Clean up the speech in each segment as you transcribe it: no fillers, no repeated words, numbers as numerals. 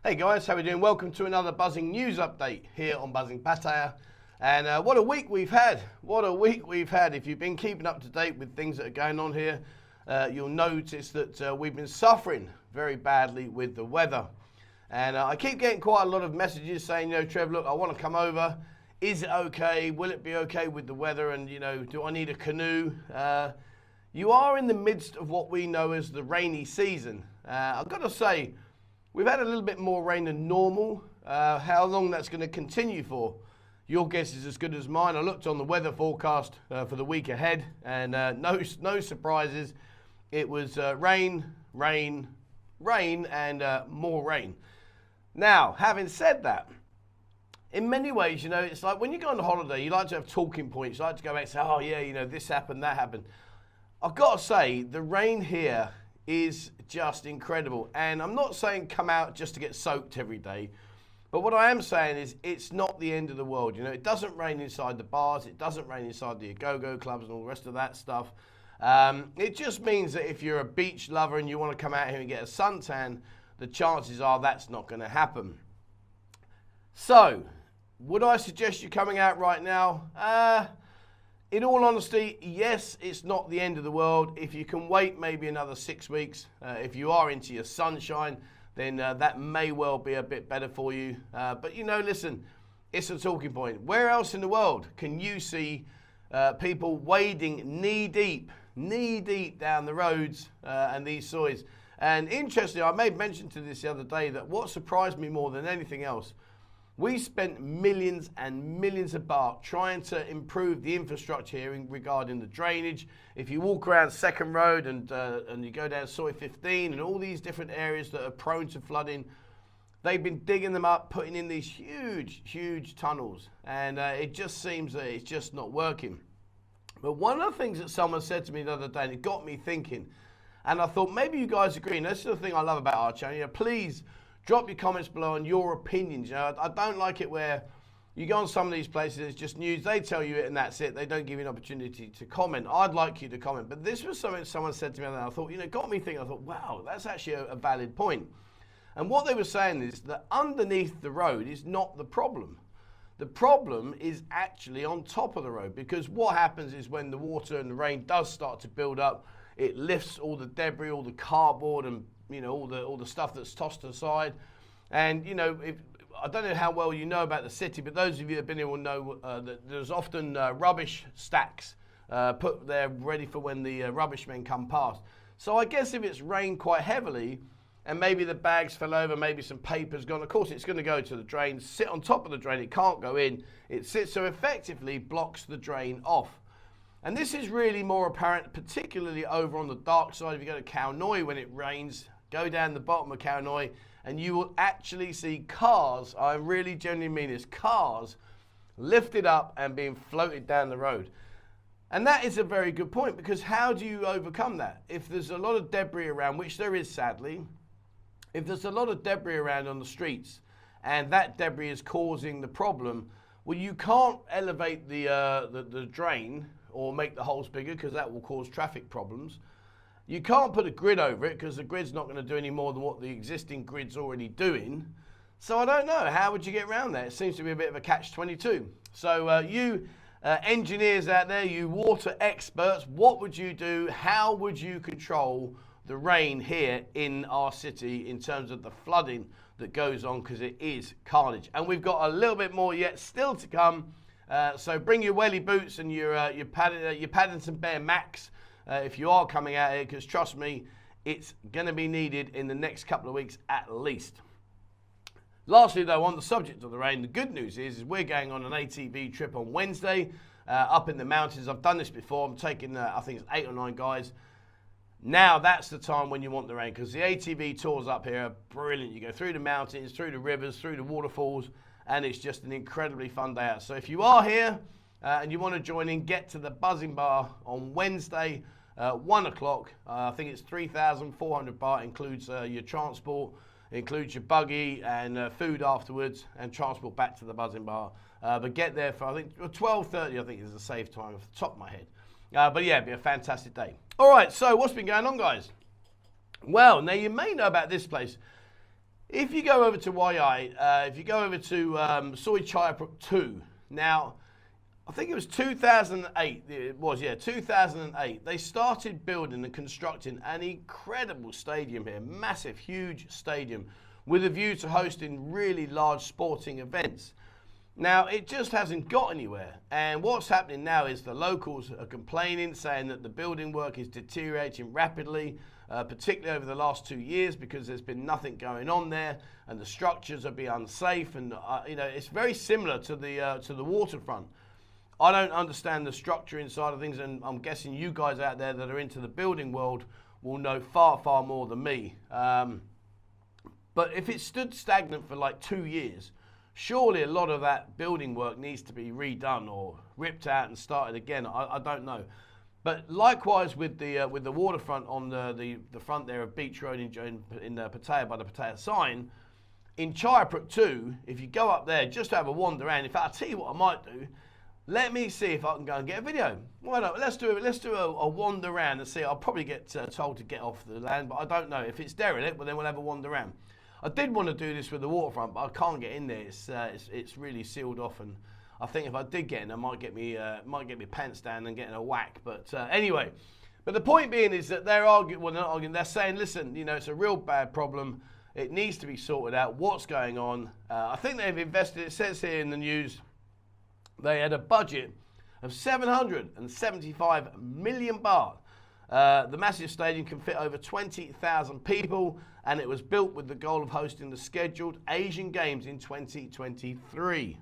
Hey guys, how are we doing? Welcome to another Buzzing News Update here on Buzzing Pattaya. And what a week we've had. What a week we've had. If you've been keeping up to date with things that are going on here, you'll notice that we've been suffering very badly with the weather. And I keep getting quite a lot of messages saying, Trev, look, I want to come over. Is it okay? Will it be okay with the weather? And, do I need a canoe? You are in the midst of what we know as the rainy season. I've got to say, we've had a little bit more rain than normal. How long that's going to continue for, your guess is as good as mine. I looked on the weather forecast for the week ahead, and no surprises. It was rain, rain, rain, and more rain. Now, having said that, in many ways, it's like when you go on holiday, you like to have talking points. You like to go back and say, oh yeah, this happened, that happened. I've got to say, the rain here is just incredible. And I'm not saying come out just to get soaked every day, but what I am saying is it's not the end of the world. It doesn't rain inside the bars, it doesn't rain inside the go-go clubs and all the rest of that stuff. It just means that if you're a beach lover and you want to come out here and get a suntan, the chances are that's not going to happen. So, would I suggest you coming out right now? In all honesty, yes, it's not the end of the world. If you can wait maybe another 6 weeks, if you are into your sunshine, then that may well be a bit better for you. But listen, it's a talking point. Where else in the world can you see people wading knee-deep down the roads and these soils? And interestingly, I made mention to this the other day that what surprised me more than anything else, we spent millions and millions of baht trying to improve the infrastructure here regarding the drainage. If you walk around Second Road and you go down Soi 15 and all these different areas that are prone to flooding, they've been digging them up, putting in these huge tunnels. And it just seems that it's just not working. But one of the things that someone said to me the other day, and it got me thinking, and I thought maybe you guys agree, and this is the thing I love about our channel, please drop your comments below on your opinions. I don't like it where you go on some of these places, it's just news, they tell you it and that's it. They don't give you an opportunity to comment. I'd like you to comment. But this was something someone said to me and I thought, got me thinking, I thought, wow, that's actually a valid point. And what they were saying is that underneath the road is not the problem. The problem is actually on top of the road, because what happens is when the water and the rain does start to build up, it lifts all the debris, all the cardboard and all the stuff that's tossed aside. And, I don't know how well you know about the city, but those of you that have been here will know that there's often rubbish stacks put there ready for when the rubbish men come past. So I guess if it's rained quite heavily and maybe the bags fell over, maybe some paper's gone, of course it's going to go to the drain, sit on top of the drain, it can't go in. It sits, so effectively blocks the drain off. And this is really more apparent, particularly over on the dark side. If you go to Khao Noi when it rains, go down the bottom of Khao Noi, and you will actually see cars, I really genuinely mean this, cars lifted up and being floated down the road. And that is a very good point, because how do you overcome that? If there's a lot of debris around, which there is sadly, if there's a lot of debris around on the streets, and that debris is causing the problem, well, you can't elevate the drain or make the holes bigger, because that will cause traffic problems. You can't put a grid over it, because the grid's not going to do any more than what the existing grid's already doing. So I don't know, how would you get around that? It seems to be a bit of a catch-22. So you engineers out there, you water experts, what would you do? How would you control the rain here in our city in terms of the flooding that goes on, because it is carnage. And we've got a little bit more yet still to come. So bring your welly boots and your Paddington Bear Max if you are coming out here, because trust me, it's going to be needed in the next couple of weeks at least. Lastly though, on the subject of the rain, the good news is we're going on an ATV trip on Wednesday up in the mountains. I've done this before. I'm taking, I think it's 8 or 9 guys. Now that's the time when you want the rain, because the ATV tours up here are brilliant. You go through the mountains, through the rivers, through the waterfalls, and it's just an incredibly fun day out. So if you are here and you want to join in, get to the Buzzing Bar on Wednesday, 1 o'clock. I think it's 3,400 baht, includes your transport, includes your buggy and food afterwards, and transport back to the Buzzing Bar. But get there for, I think, 12:30, I think is a safe time off the top of my head. But yeah, it'd be a fantastic day. All right, so what's been going on, guys? Well, now you may know about this place. If you go over to YI, if you go over to Soy Chaya Brook 2, now, I think it was 2008, it was, yeah, 2008. They started building and constructing an incredible stadium here, massive, huge stadium, with a view to hosting really large sporting events. Now, it just hasn't got anywhere. And what's happening now is the locals are complaining, saying that the building work is deteriorating rapidly, particularly over the last 2 years, because there's been nothing going on there, and the structures are being unsafe. And you know, it's very similar to the waterfront. I don't understand the structure inside of things, and I'm guessing you guys out there that are into the building world will know far, far more than me. But if it stood stagnant for like 2 years, surely a lot of that building work needs to be redone or ripped out and started again. I don't know. But likewise with the waterfront on the front there of Beach Road in Pattaya by the Pattaya sign, in Chaya Brook 2, if you go up there just to have a wander around, in fact, I'll tell you what I might do. Let me see if I can go and get a video. Why not? Let's do a wander around and see. I'll probably get told to get off the land, but I don't know. If it's derelict, well then we'll have a wander around. I did want to do this with the waterfront, but I can't get in there. It's really sealed off, and I think if I did get in, I might get me pants down and get in a whack. But anyway, but the point being is that they're arguing. Well, they're not arguing. They're saying, listen, you know, it's a real bad problem. It needs to be sorted out. What's going on? I think they've invested. It says here in the news they had a budget of 775 million baht. The massive stadium can fit over 20,000 people, and it was built with the goal of hosting the scheduled Asian Games in 2023,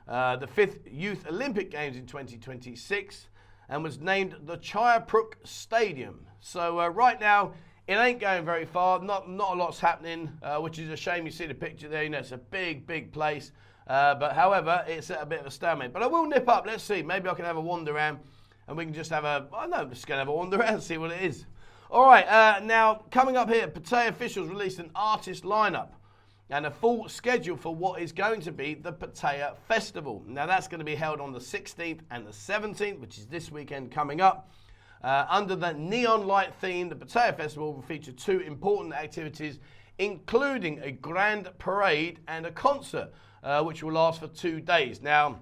the 5th Youth Olympic Games in 2026, and was named the Chaya Brook Stadium. So right now, it ain't going very far. Not a lot's happening, which is a shame. You see the picture there. You know, it's a big, big place. But however, it's at a bit of a stalemate. But I will nip up. Let's see. Maybe I can have a wander around. And we can just have a, I don't know, just going to have a wander around and see what it is. All right, now coming up here, Pattaya officials released an artist lineup and a full schedule for what is going to be the Pattaya Festival. Now that's going to be held on the 16th and the 17th, which is this weekend coming up. Under the neon light theme, the Pattaya Festival will feature 2 important activities, including a grand parade and a concert, which will last for 2 days. Now,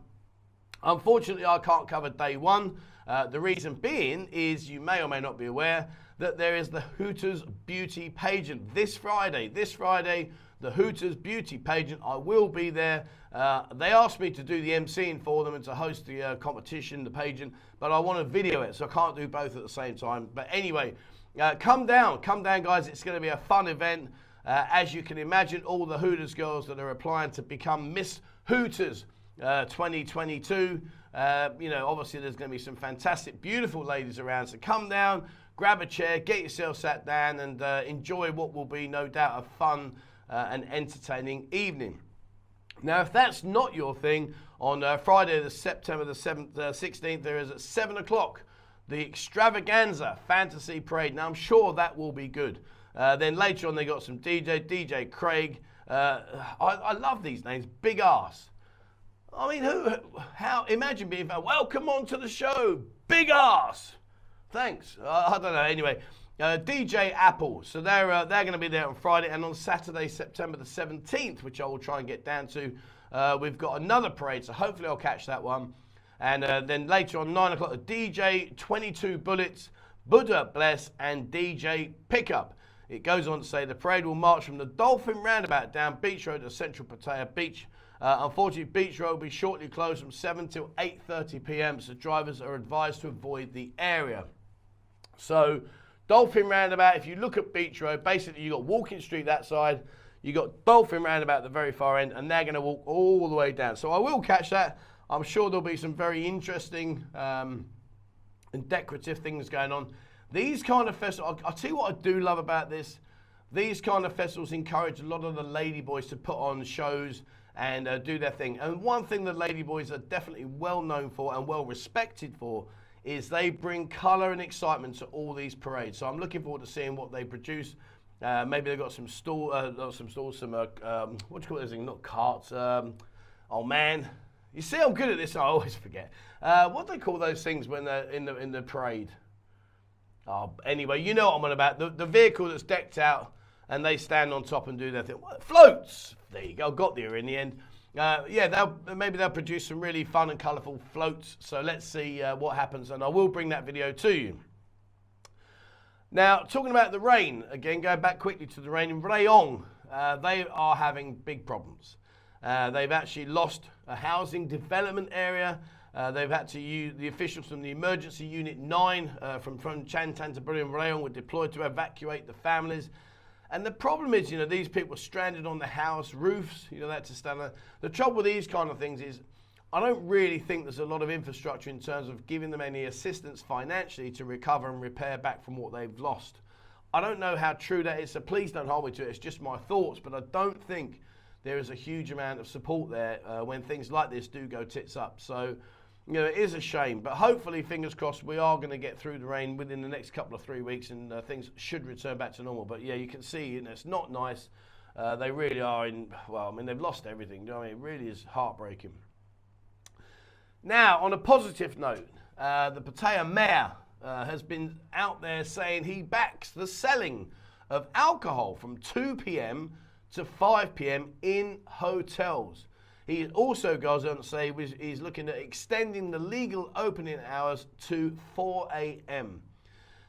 unfortunately, I can't cover day 1. The reason being is you may or may not be aware that there is the Hooters Beauty pageant this Friday. This Friday, the Hooters Beauty pageant. I will be there. They asked me to do the emceeing for them and to host the competition, the pageant, but I want to video it, so I can't do both at the same time. But anyway, come down, guys. It's going to be a fun event. As you can imagine, all the Hooters girls that are applying to become Miss Hooters 2022. You know, obviously there's going to be some fantastic, beautiful ladies around. So come down, grab a chair, get yourself sat down, and enjoy what will be no doubt a fun and entertaining evening. Now, if that's not your thing, on Friday, September the 16th, there is at 7 o'clock the Extravaganza Fantasy Parade. Now, I'm sure that will be good. Then later on, they got some DJ Craig. I love these names, Big Ass. I mean, imagine being, welcome on to the show, Big Ass. Thanks. I don't know. Anyway, DJ Apple. So they're going to be there on Friday, and on Saturday, September the 17th, which I will try and get down to, we've got another parade. So hopefully I'll catch that one. And then later on 9 o'clock, the DJ 22 Bullets, Buddha Bless, and DJ Pickup. It goes on to say the parade will march from the Dolphin Roundabout down Beach Road to Central Pattaya Beach. Unfortunately, Beach Road will be shortly closed from 7 till 8:30 p.m. So drivers are advised to avoid the area. So Dolphin Roundabout, if you look at Beach Road, basically you've got Walking Street that side, you've got Dolphin Roundabout at the very far end, and they're going to walk all the way down. So I will catch that. I'm sure there'll be some very interesting and decorative things going on. These kind of festivals, I'll tell you what I do love about this. These kind of festivals encourage a lot of the ladyboys to put on shows and do their thing. And one thing the ladyboys are definitely well known for and well respected for is they bring colour and excitement to all these parades. So I'm looking forward to seeing what they produce. Maybe they've got some stalls, what do you call this thing? Not carts. Oh man, you see I'm good at this. I always forget. What do they call those things when they're in the parade? Oh, anyway, you know what I'm on about. The vehicle that's decked out and they stand on top and do their thing. Floats! There you go, got there in the end. Yeah, maybe they'll produce some really fun and colourful floats, so let's see what happens, and I will bring that video to you. Now, talking about the rain, again, going back quickly to the rain in Rayong, they are having big problems. They've actually lost a housing development area. They've had to use the officials from the emergency unit 9 from Chantantaburi and Rayong were deployed to evacuate the families. And the problem is, these people are stranded on the house roofs, that's a standard. The trouble with these kind of things is, I don't really think there's a lot of infrastructure in terms of giving them any assistance financially to recover and repair back from what they've lost. I don't know how true that is, so please don't hold me to it. It's just my thoughts, but I don't think there is a huge amount of support there when things like this do go tits up. So, it is a shame, but hopefully, fingers crossed, we are going to get through the rain within the next couple of 3 weeks, and things should return back to normal. But yeah, you can see, it's not nice. They really are they've lost everything. It really is heartbreaking. Now, on a positive note, the Pattaya mayor has been out there saying he backs the selling of alcohol from 2 p.m. to 5 p.m. in hotels. He also goes on to say he's looking at extending the legal opening hours to 4 a.m.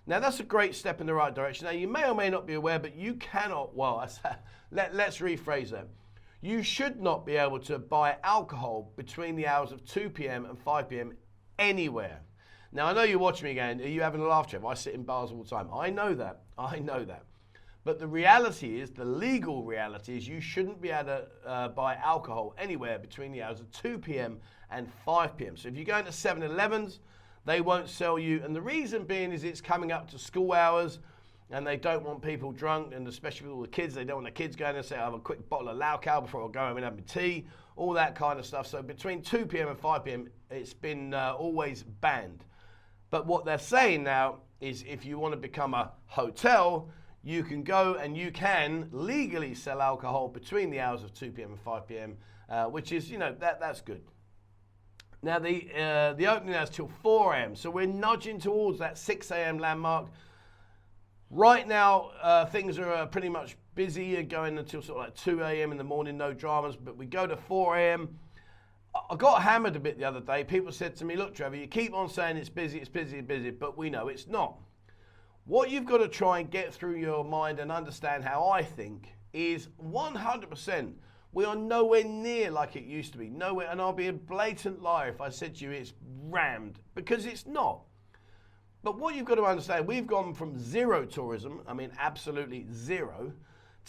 Now, that's a great step in the right direction. Now, you may or may not be aware, but you cannot, let's rephrase that. You should not be able to buy alcohol between the hours of 2 p.m. and 5 p.m. anywhere. Now, I know you're watching me going, are you having a laugh, Trev? I sit in bars all the time. I know that. But the reality is, the legal reality is, you shouldn't be able to buy alcohol anywhere between the hours of 2 p.m. and 5 p.m. So if you go into 7-Elevens, they won't sell you. And the reason being is it's coming up to school hours, and they don't want people drunk, and especially with all the kids, they don't want the kids going and say, I'll have a quick bottle of Laucal before I go home and have my tea, all that kind of stuff. So between 2 p.m. and 5 p.m., it's been always banned. But what they're saying now is, if you want to become a hotel, you can go and you can legally sell alcohol between the hours of 2 p.m. and 5 p.m., which is, that's good. Now, the opening hours till 4 a.m., so we're nudging towards that 6 a.m. landmark. Right now, things are pretty much busy, going until sort of like 2 a.m. in the morning, no dramas, but we go to 4 a.m. I got hammered a bit the other day. People said to me, look, Trevor, you keep on saying it's busy, but we know it's not. What you've got to try and get through your mind and understand how I think is 100%. We are nowhere near like it used to be. Nowhere, and I'll be a blatant liar if I said to you it's rammed, because it's not. But what you've got to understand, we've gone from zero tourism, absolutely zero,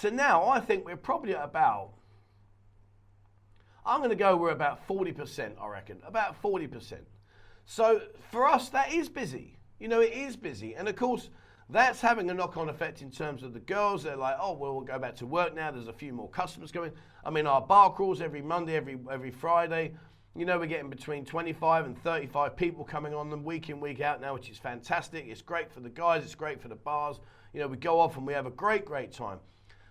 to now I think we're probably at about, we're about 40%, I reckon, about 40%. So for us, that is busy. It is busy. And of course, that's having a knock-on effect in terms of the girls. They're like, oh, well, we'll go back to work now. There's a few more customers coming. Our bar crawls every Monday, every Friday. We're getting between 25 and 35 people coming on them week in, week out now, which is fantastic. It's great for the guys. It's great for the bars. We go off and we have a great, great time.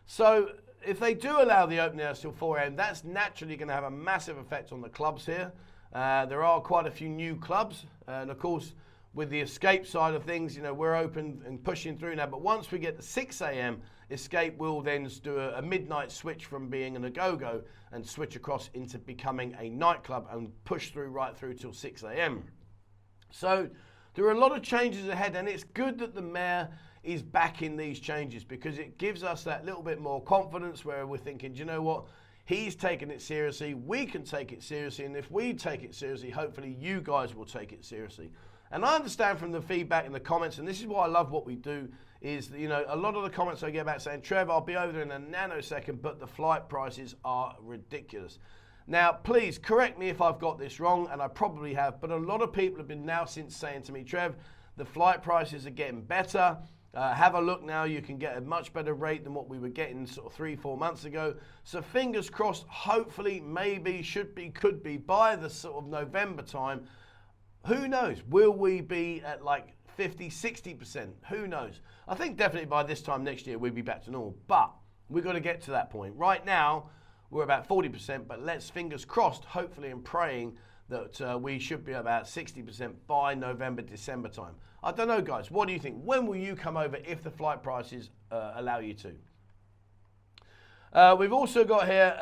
So if they do allow the opening hours till 4 a.m., that's naturally going to have a massive effect on the clubs here. There are quite a few new clubs. And of course, with the Escape side of things, we're open and pushing through now. But once we get to 6 a.m., Escape will then do a midnight switch from being an a-go-go and switch across into becoming a nightclub and push through right through till 6 a.m. So there are a lot of changes ahead, and it's good that the mayor is backing these changes, because it gives us that little bit more confidence where we're thinking, do you know what? He's taking it seriously. We can take it seriously. And if we take it seriously, hopefully you guys will take it seriously. And I understand from the feedback in the comments, and this is why I love what we do, is, a lot of the comments I get back saying, Trev, I'll be over there in a nanosecond, but the flight prices are ridiculous. Now, please correct me if I've got this wrong, and I probably have, but a lot of people have been now since saying to me, Trev, the flight prices are getting better. Have a look now, you can get a much better rate than what we were getting sort of 3-4 months ago. So fingers crossed, hopefully, maybe, should be, could be, by the sort of November time. Who knows? Will we be at like 50, 60%? Who knows? I think definitely by this time next year we'll be back to normal, but we've got to get to that point. Right now, we're about 40%, but let's, fingers crossed, hopefully, and praying that we should be about 60% by November, December time. I don't know, guys. What do you think? When will you come over if the flight prices allow you to? We've also got here,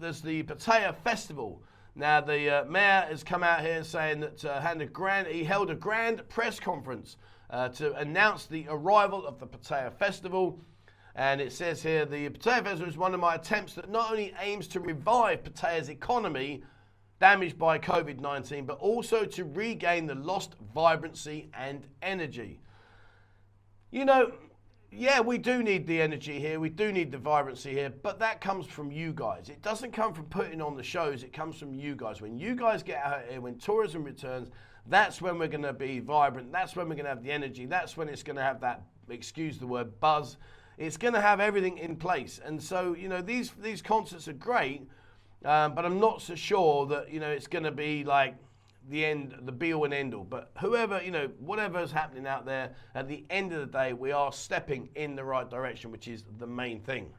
there's the Pattaya Festival. Now, the mayor has come out here saying that he held a grand press conference to announce the arrival of the Pattaya Festival. And it says here, the Pattaya Festival is one of my attempts that not only aims to revive Pattaya's economy damaged by COVID-19, but also to regain the lost vibrancy and energy. You know, yeah, we do need the energy here, we do need the vibrancy here, but that comes from you guys. It doesn't come from putting on the shows, it comes from you guys. When you guys get out here, when tourism returns, that's when we're going to be vibrant, that's when we're going to have the energy, that's when it's going to have that, excuse the word, buzz. It's going to have everything in place. And so, you know, these concerts are great, but I'm not so sure that, you know, it's going to be like the be all and end all. But whoever, you know, whatever's happening out there, at the end of the day, we are stepping in the right direction, which is the main thing.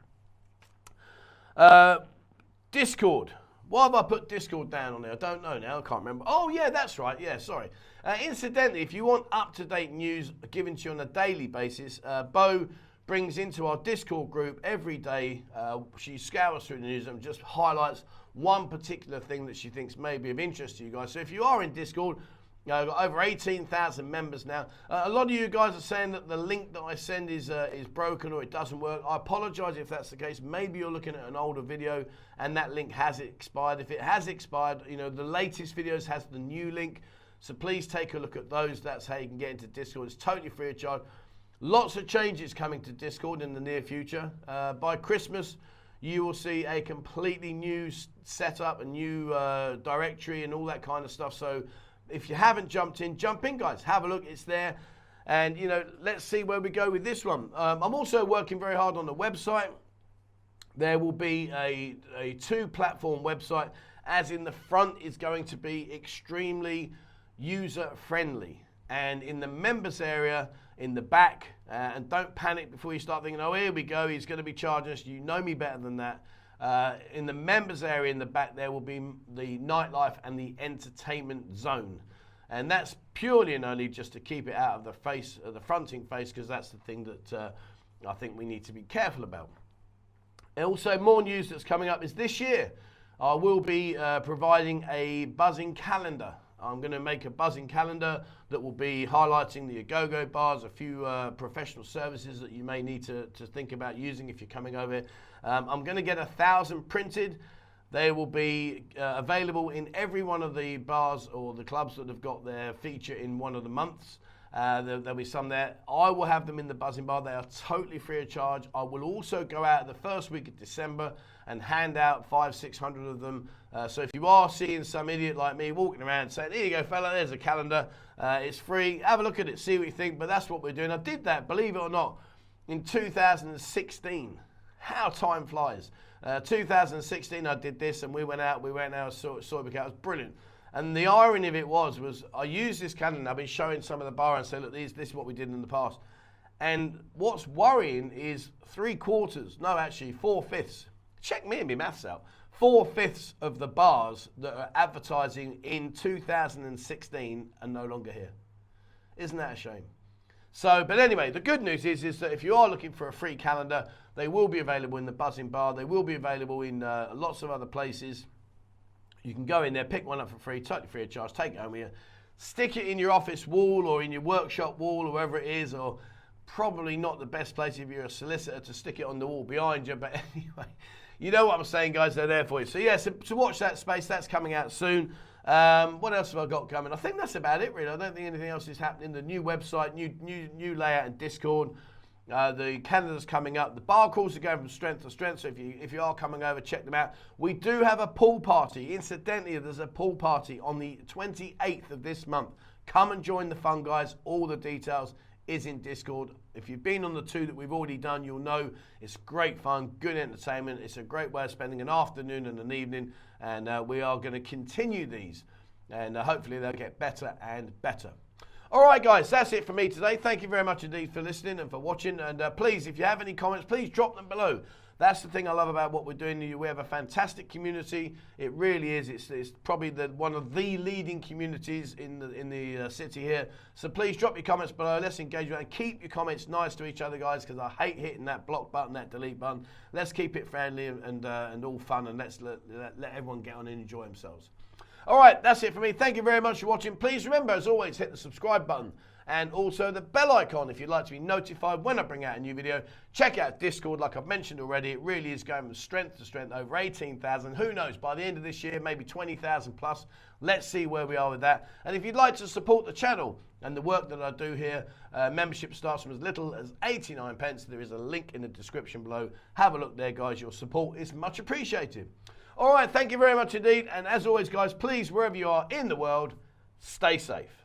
Discord. Why have I put Discord down on there? I don't know now. I can't remember. Oh, yeah, that's right. Yeah, sorry. Incidentally, if you want up-to-date news given to you on a daily basis, Bo brings into our Discord group every day. She scours through the news and just highlights one particular thing that she thinks may be of interest to you guys. So if you are in Discord, I've got over 18,000 members now. A lot of you guys are saying that the link that I send is broken or it doesn't work. I apologize if that's the case. Maybe you're looking at an older video and that link has expired. If it has expired, you know, the latest videos has the new link. So please take a look at those. That's how you can get into Discord. It's totally free of charge. Lots of changes coming to Discord in the near future. By Christmas, you will see a completely new setup, a new directory and all that kind of stuff. So if you haven't jumped in, jump in, guys. Have a look, it's there. And, you know, let's see where we go with this one. I'm also working very hard on the website. There will be a two-platform website, as in the front is going to be extremely user-friendly. And in the members area, in the back, and don't panic before you start thinking, oh, here we go, he's going to be charging us. You know me better than that. In the members area in the back, there will be the nightlife and the entertainment zone. And that's purely and only just to keep it out of the face, the fronting face, because that's the thing that I think we need to be careful about. And also, more news that's coming up is this year, I will be providing a buzzing calendar. I'm going to make a buzzing calendar that will be highlighting the go-go bars, a few professional services that you may need to think about using if you're coming over here. I'm going to get 1,000 printed. They will be available in every one of the bars or the clubs that have got their feature in one of the months. There'll be some there. I will have them in the buzzing bar. They are totally free of charge. I will also go out the first week of December and hand out 500-600 of them. So if you are seeing some idiot like me walking around saying, here you go, fella, there's a calendar. It's free. Have a look at it, see what you think. But that's what we're doing. I did that, believe it or not, in 2016. How time flies. 2016, I did this, and we went out and saw it. It was brilliant. And the irony of it was I used this calendar. I've been showing some of the bar and say, look, this is what we did in the past. And what's worrying is 4/5. Check me and my maths out. 4/5 of the bars that are advertising in 2016 are no longer here. Isn't that a shame? So, but anyway, the good news is that if you are looking for a free calendar, they will be available in the buzzing bar. They will be available in lots of other places. You can go in there, pick one up for free, totally free of charge, take it home with you, stick it in your office wall or in your workshop wall or wherever it is, or probably not the best place if you're a solicitor to stick it on the wall behind you, but anyway, you know what I'm saying, guys, they're there for you. So yeah, so watch that space, that's coming out soon. What else have I got coming? I think that's about it, really. I don't think anything else is happening. The new website, new layout in Discord. The calendar's coming up. The bar calls are going from strength to strength. So if you are coming over, check them out. We do have a pool party. Incidentally, there's a pool party on the 28th of this month. Come and join the fun, guys. All the details is in Discord. If you've been on the two that we've already done, you'll know it's great fun, good entertainment. It's a great way of spending an afternoon and an evening. And we are going to continue these. And hopefully they'll get better and better. All right, guys, that's it for me today. Thank you very much indeed for listening and for watching. And please, if you have any comments, please drop them below. That's the thing I love about what we're doing here. We have a fantastic community. It really is. It's probably one of the leading communities in the city here. So please drop your comments below. Let's engage with it, and keep your comments nice to each other, guys, because I hate hitting that block button, that delete button. Let's keep it friendly and all fun, and let's let everyone get on and enjoy themselves. All right, that's it for me. Thank you very much for watching. Please remember, as always, hit the subscribe button and also the bell icon if you'd like to be notified when I bring out a new video. Check out Discord, like I've mentioned already. It really is going from strength to strength, over 18,000. Who knows, by the end of this year, maybe 20,000 plus. Let's see where we are with that. And if you'd like to support the channel and the work that I do here, membership starts from as little as 89 pence. There is a link in the description below. Have a look there, guys. Your support is much appreciated. All right, thank you very much indeed. And as always, guys, please, wherever you are in the world, stay safe.